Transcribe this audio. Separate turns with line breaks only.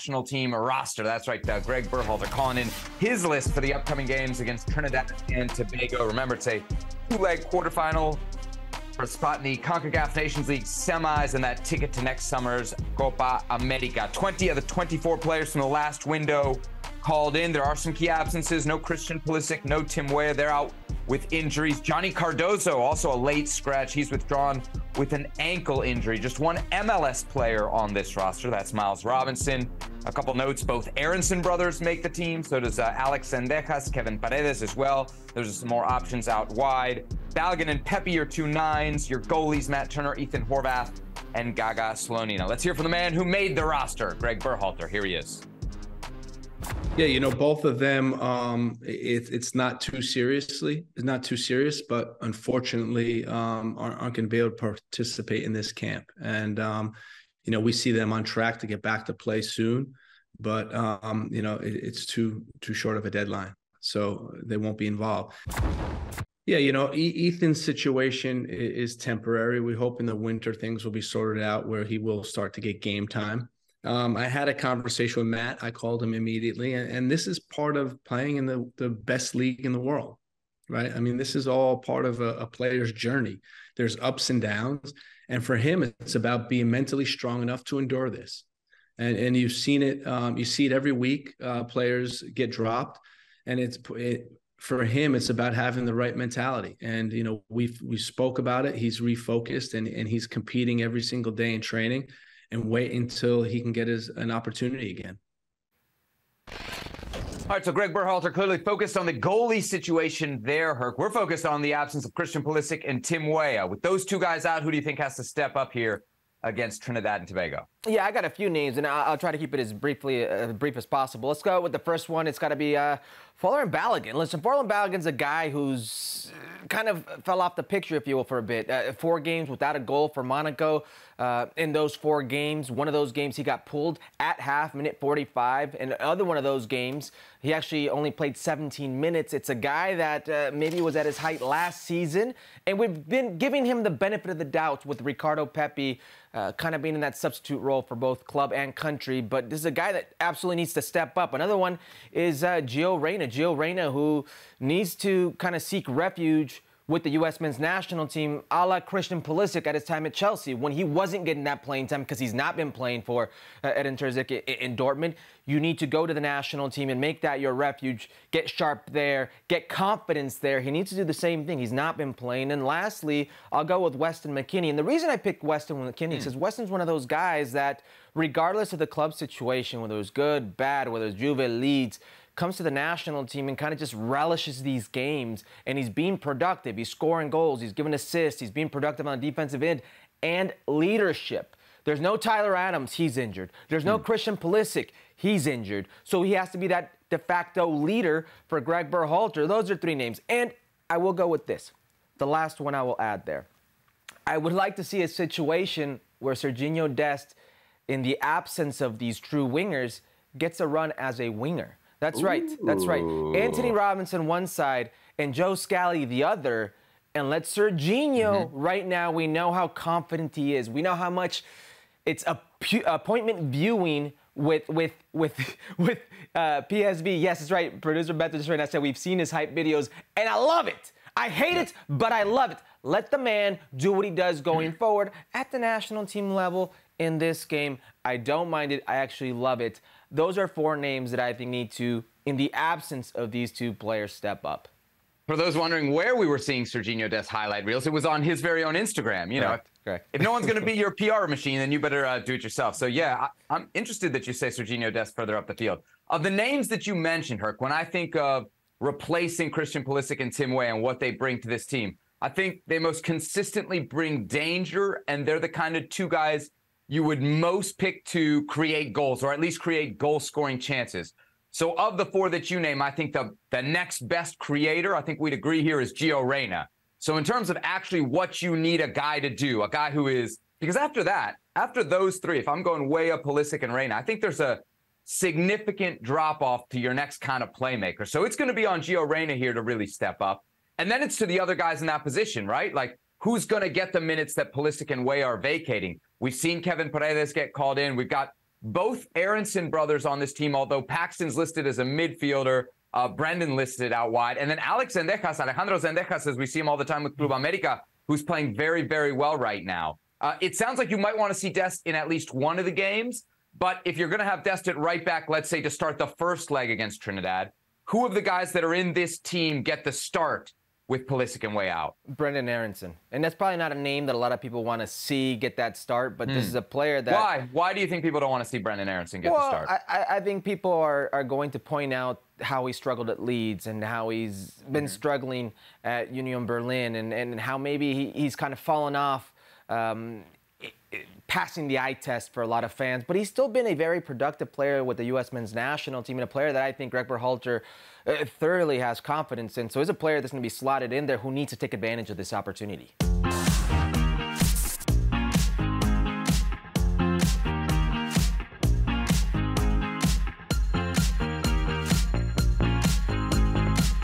national team roster. That's right, Gregg Berhalter calling in his list for the upcoming games against Trinidad and Tobago. Remember, it's a two-leg quarterfinal for a spot in the CONCACAF Nations League semis and that ticket to next summer's Copa America. 20 of the 24 players from the last window called in. There are some key absences. No Christian Pulisic, no Tim Weah. They're out with injuries. Johnny Cardozo, also a late scratch. He's withdrawn with an ankle injury. Just one MLS player on this roster. That's Miles Robinson. A couple notes, both Aronson brothers make the team. So does Alex Sendejas, Kevin Paredes as well. There's some more options out wide. Balogun and Pepe, your two nines. Your goalies, Matt Turner, Ethan Horvath, and Gaga Slonina. Let's hear from the man who made the roster, Gregg Berhalter. Here he is.
Yeah, you know, both of them, it's not too seriously. It's not too serious, but unfortunately aren't going to be able to participate in this camp. And, you know, we see them on track to get back to play soon, but, you know, it's too short of a deadline. So they won't be involved. Yeah, you know, Ethan's situation is temporary. We hope in the winter things will be sorted out where he will start to get game time. I had a conversation with Matt. I called him immediately, and this is part of playing in the best league in the world, right? I mean, this is all part of a player's journey. There's ups and downs, and for him, it's about being mentally strong enough to endure this. And you've seen it. You see it every week. Players get dropped, and for him, it's about having the right mentality. And you know, we spoke about it. He's refocused, and he's competing every single day in training. And wait until he can get an opportunity again.
All right, so Gregg Berhalter clearly focused on the goalie situation there, Herc. We're focused on the absence of Christian Pulisic and Tim Weah. With those two guys out, who do you think has to step up here against Trinidad and Tobago?
Yeah, I got a few names, and I'll try to keep it as brief as possible. Let's go with the first one. It's got to be Futbol and Balogun. Listen, Futbol Balogun's a guy who's kind of fell off the picture, if you will, for a bit. 4 games without a goal for Monaco. In those 4 games, one of those games he got pulled at half, minute 45. And the other one of those games, he actually only played 17 minutes. It's a guy that maybe was at his height last season. And we've been giving him the benefit of the doubt with Ricardo Pepi kind of being in that substitute role for both club and country. But this is a guy that absolutely needs to step up. Another one is Gio Reyna. Gio Reyna, who needs to kind of seek refuge with the U.S. men's national team, a la Christian Pulisic at his time at Chelsea, when he wasn't getting that playing time because he's not been playing for Edin Terzic in Dortmund. You need to go to the national team and make that your refuge, get sharp there, get confidence there. He needs to do the same thing. He's not been playing. And lastly, I'll go with Weston McKennie. And the reason I picked Weston McKennie is because Weston's one of those guys that, regardless of the club situation, whether it's good, bad, whether it's Juve, Leeds, comes to the national team and kind of just relishes these games, and he's being productive. He's scoring goals. He's giving assists. He's being productive on the defensive end and leadership. There's no Tyler Adams. He's injured. There's no Christian Pulisic. He's injured. So he has to be that de facto leader for Gregg Berhalter. Those are 3 names. And I will go with this. The last one I will add there. I would like to see a situation where Sergiño Dest, in the absence of these true wingers, gets a run as a winger. That's right. That's right. Anthony Robinson one side and Joe Scally the other. And let Sergiño, right now, we know how confident he is. We know how much it's appointment viewing with PSV. Yes, it's right. Producer Beto just right now said we've seen his hype videos, and I love it. I hate it, but I love it. Let the man do what he does going forward at the national team level in this game. I don't mind it. I actually love it. Those are 4 names that I think need to, in the absence of these 2 players, step up.
For those wondering where we were seeing Sergiño Dest highlight reels, it was on his very own Instagram. You know,
Correct.
If no one's going to be your PR machine, then you better do it yourself. So, yeah, I'm interested that you say Sergiño Dest further up the field. Of the names that you mentioned, Herc, when I think of replacing Christian Pulisic and Tim Weah and what they bring to this team, I think they most consistently bring danger, and they're the kind of 2 guys you would most pick to create goals, or at least create goal-scoring chances. So of the 4 that you name, I think the next best creator, I think we'd agree here, is Gio Reyna. So in terms of actually what you need a guy to do, a guy who is, because after that, after those 3, if I'm going Weah, Pulisic, and Reyna, I think there's a significant drop-off to your next kind of playmaker. So it's going to be on Gio Reyna here to really step up. And then it's to the other guys in that position, right? Like, who's going to get the minutes that Pulisic and Weah are vacating? We've seen Kevin Paredes get called in. We've got both Aronson brothers on this team, although Paxton's listed as a midfielder, Brendan listed out wide. And then Alejandro Zendejas, as we see him all the time with Futbol Americas, who's playing very, very well right now. It sounds like you might want to see Dest in at least one of the games, but if you're going to have Dest at right back, let's say to start the first leg against Trinidad, who of the guys that are in this team get the start with Pulisic and Weah out?
Brendan Aronson. And that's probably not a name that a lot of people want to see get that start, but this is a player that...
Why? Why do you think people don't want to see Brendan Aronson get the start?
I think people are going to point out how he struggled at Leeds and how he's been struggling at Union Berlin and how maybe he's kind of fallen off passing the eye test for a lot of fans, but he's still been a very productive player with the U.S. men's national team and a player that I think Gregg Berhalter thoroughly has confidence in. So he's a player that's going to be slotted in there who needs to take advantage of this opportunity.